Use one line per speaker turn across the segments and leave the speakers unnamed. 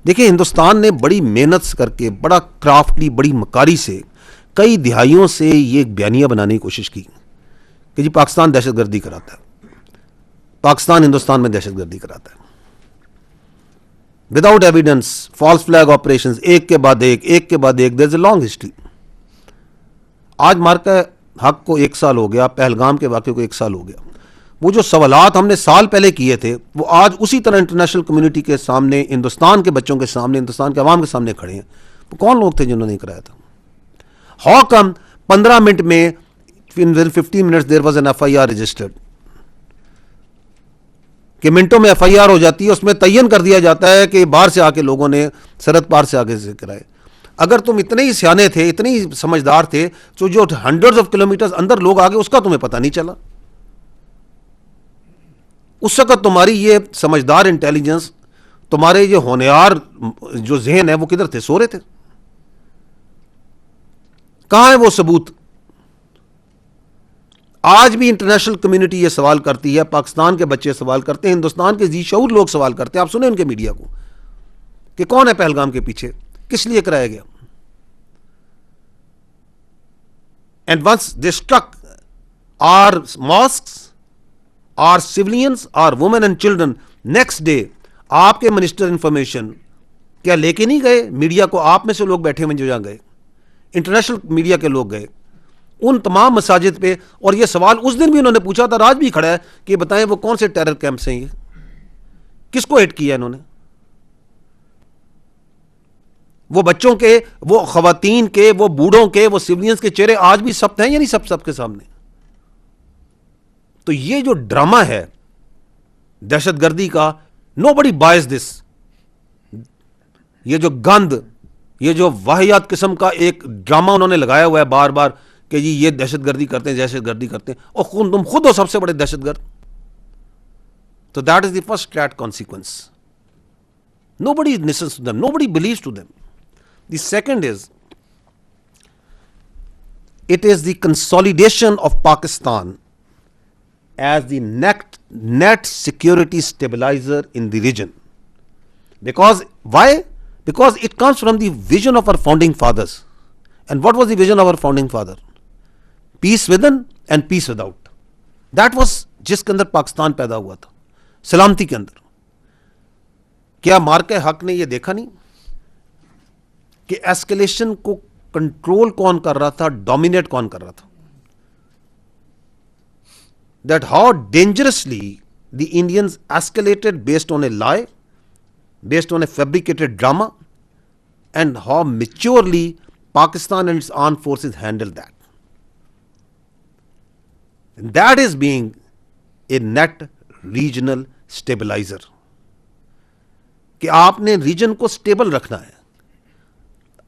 देखिए, हिंदुस्तान ने बड़ी मेहनत करके, बड़ा क्राफ्टली, बड़ी मकारी से कई दिहाइयों से ये एक बयानिया बनाने की कोशिश की कि जी पाकिस्तान दहशतगर्दी कराता है, पाकिस्तान हिंदुस्तान में दहशतगर्दी कराता है, without evidence, false flag operations, एक के बाद एक, there is a long history. आज मार्का हक को 1 साल हो गया, पहलगाम के वाक़े को 1 साल हो गया। वो जो सवालात हमने साल पहले किए थे, वो आज उसी तरह इंटरनेशनल कम्युनिटी के सामने, हिंदुस्तान के बच्चों के सामने, हिंदुस्तान के अवाम के सामने खड़े हैं। वो कौन लोग थे जिन्होंने कराया था? हाउ कम 15 मिनट में, with 15 minutes there was an FIR registered, कि मिनटों में FIR हो जाती है, उसमें तयन कर दिया जाता है कि बाहर से आके लोगों ने, सरहद पार से आके से कराए। अगर तुम इतने ही सियाने थे, इतने ही समझदार थे, तो जो हंड्रेड्स ऑफ किलोमीटर्स अंदर लोग आ गए उसका तुम्हें पता नहीं चला। उस वक्त तुम्हारी ये समझदार इंटेलिजेंस, तुम्हारे ये होनहार जो जहन है, वो किधर थे? सो रहे थे। कहां है वो सबूत? आज भी इंटरनेशनल कम्युनिटी ये सवाल करती है, पाकिस्तान के बच्चे सवाल करते हैं, हिंदुस्तान के जी शऊर लोग सवाल करते हैं। आप सुने उनके मीडिया को कि कौन है पहलगाम के पीछे, किस लिए कराया गया? And once they struck our mosques, our civilians, our women and children, next day आपके मिनिस्टर इंफॉर्मेशन क्या लेके नहीं गए मीडिया को? आप में से लोग बैठे हुए जो जहां गए, इंटरनेशनल मीडिया के लोग गए उन तमाम मसाजिद पे, और ये सवाल उस दिन भी उन्होंने पूछा था, आज भी खड़ा है कि बताएं वो कौन से टेरर कैंप्स हैं, ये किसको हिट किया इन्होंने? वो बच्चों के, वो खवातीन के, वो बूढ़ों के, वो सिविलियंस के चेहरे आज भी सख्त हैं या नहीं सबके सामने? तो ये जो ड्रामा है दहशतगर्दी का, नोबडी बायज दिस, ये जो गंद, ये जो वाहियात किस्म का एक ड्रामा उन्होंने लगाया हुआ है बार बार कि जी ये दहशतगर्दी करते हैं, दहशतगर्दी करते हैं, और तुम खुद हो सबसे बड़े दहशतगर्द। तो that is the first flat consequence. Nobody listens to them, nobody believes to them. The second is, it is the consolidation of Pakistan as the net security stabilizer in the region. Because why? Because it comes from the vision of our founding fathers. And what was the vision of our founding father? Peace within and peace without. That was जिसके अंदर पाकिस्तान पैदा हुआ था, सलामती के अंदर। क्या मार्के हक ने यह देखा नहीं कि एस्केलेशन को कंट्रोल कौन कर रहा था, डोमिनेट कौन कर रहा था? That how dangerously the Indians escalated based on a lie, based on a fabricated drama, and how maturely Pakistan and its armed forces handled that. And that is being a net regional stabilizer. कि आपने reason को stable रखना है,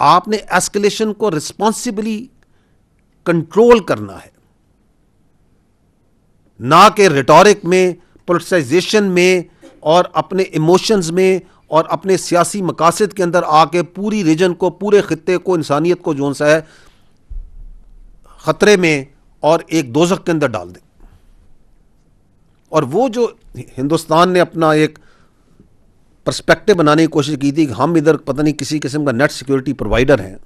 आपने escalation को responsibly control करना है, ना कि रिटोरिक में, पोलिटिसाइजेशन में, और अपने इमोशंस में, और अपने सियासी मकासद के अंदर आके पूरी रीजन को, पूरे खित्ते को, इंसानियत को जो सा है खतरे में और एक दोज़ख के अंदर डाल दें। और वो जो हिंदुस्तान ने अपना एक पर्सपेक्टिव बनाने की कोशिश की थी कि हम इधर पता नहीं किसी किस्म का नेट सिक्योरिटी प्रोवाइडर हैं,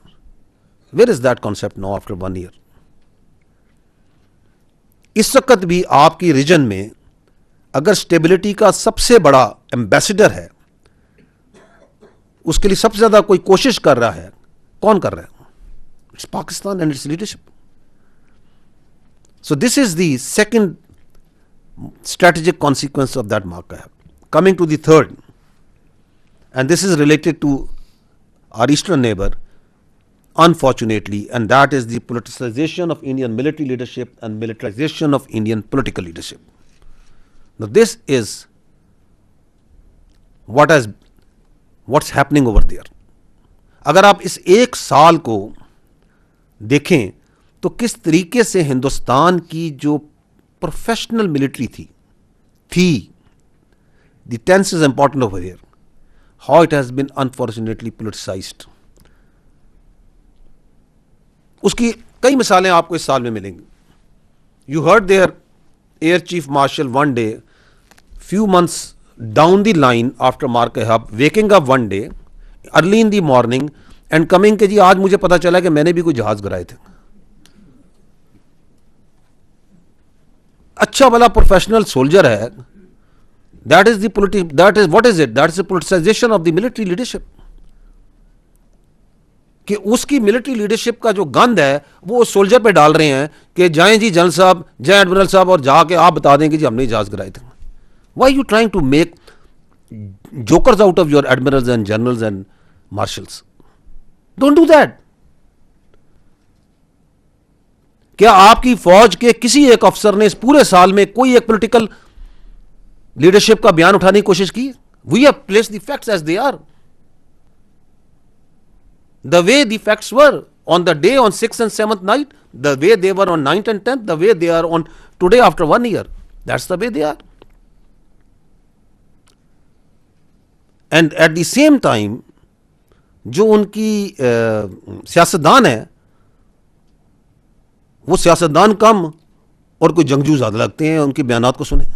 where is that concept now after 1 year? इस वक्त भी आपकी रीजन में अगर स्टेबिलिटी का सबसे बड़ा एम्बेसडर है, उसके लिए सबसे ज्यादा कोई कोशिश कर रहा है, कौन कर रहा है? It's Pakistan and it's leadership. So this is the second strategic consequence of that marker. Coming to the third, and this is related to our eastern neighbor, unfortunately, and that is the politicization of Indian military leadership and militarization of Indian political leadership. Now this is what's happening over there. अगर आप इस 1 साल को देखें तो किस तरीके से हिंदुस्तान की जो प्रोफेशनल मिलिट्री थी, the tense is important over here, how it has been unfortunately politicized. उसकी कई मिसालें आपको इस साल में मिलेंगी। You heard there air chief marshal one day, few months down the line after मार्के हब, waking up one day early in the morning and coming के जी आज मुझे पता चला कि मैंने भी कोई जहाज गिराए थे। अच्छा भला प्रोफेशनल सोल्जर है, that is that is what is it, that is politicisation of the military leadership. कि उसकी मिलिट्री लीडरशिप का जो गंद है वो उस सोल्जर पे डाल रहे हैं कि जाएं जी जनरल साहब, जाएं एडमिरल साहब और जाके आप बता दें कि जी हमने जहाज गिराए थे। Why you trying to make jokers out of your admirals and generals and marshals? Don't do that. क्या आपकी फौज के किसी एक अफसर ने इस पूरे साल में कोई एक पॉलिटिकल लीडरशिप का बयान उठाने की कोशिश की? We have placed the facts as they are, the way the facts were on the day on 6th and 7th night, the way they were on 9th and 10th, the way they are on today after 1 year. That's the way they are. And at the same time, जो उनकी सियासतदान है वो सियासतदान कम और कोई जंगजू ज्यादा लगते हैं। उनके बयानात को सुने,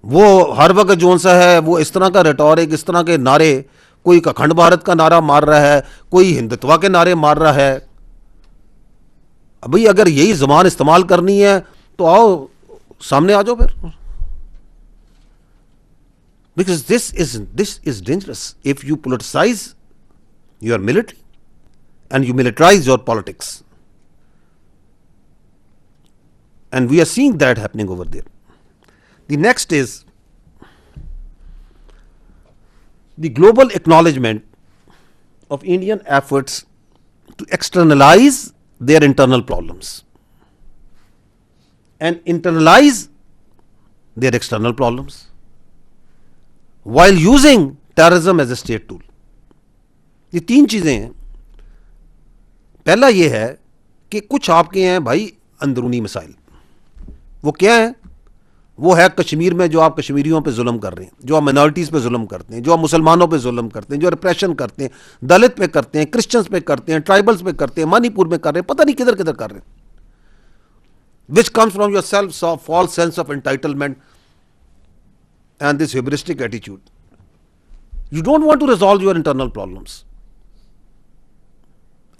वो हर वक्त जो सा है वो इस तरह का रेटोरिक, इस तरह के नारे, कोई अखंड भारत का नारा मार रहा है, कोई हिंदुत्व के नारे मार रहा है। भाई अगर यही जबान इस्तेमाल करनी है तो आओ सामने आ जाओ फिर। Because this is dangerous if you politicise your military and you militarise your politics, and we are seeing that happening over there. The next is the global acknowledgement of Indian efforts to externalize their internal problems and internalize their external problems while using terrorism as a state tool. ये तीन चीजें हैं। पहला ये है कि कुछ आपके हैं भाई अंदरूनी मसाइल। वो क्या है? वो है कश्मीर में जो आप कश्मीरियों पे जुल्म कर रहे हैं, जो आप माइनॉरिटीज़ पे जुल्म करते हैं, जो आप मुसलमानों पे जुल्म करते हैं, जो रिप्रेशन करते हैं, दलित पे करते हैं, क्रिश्चियंस पे करते हैं, ट्राइबल्स पे करते हैं, मणिपुर में कर रहे हैं, पता नहीं किधर किधर कर रहे हैं, which comes from your self false sense of entitlement and this hubristic attitude. You don't want to resolve your internal problems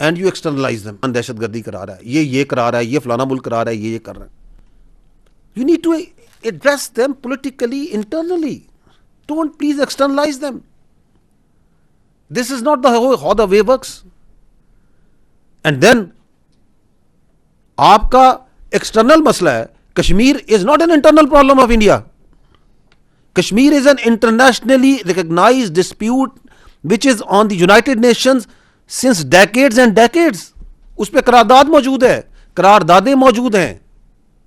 and you externalize them. दहशतगर्दी करा रहा है, ये करा रहा है, ये फलाना मुल्क करा रहा है, ये कर रहा है। You need to address them politically internally. Don't please externalize them. This is not how the way works. And then आपका external मसला है, Kashmir is not an internal problem of India. Kashmir is an internationally recognized dispute which is on the United Nations since decades and decades. उस पर करारदाद मौजूद है, करारदादें मौजूद हैं।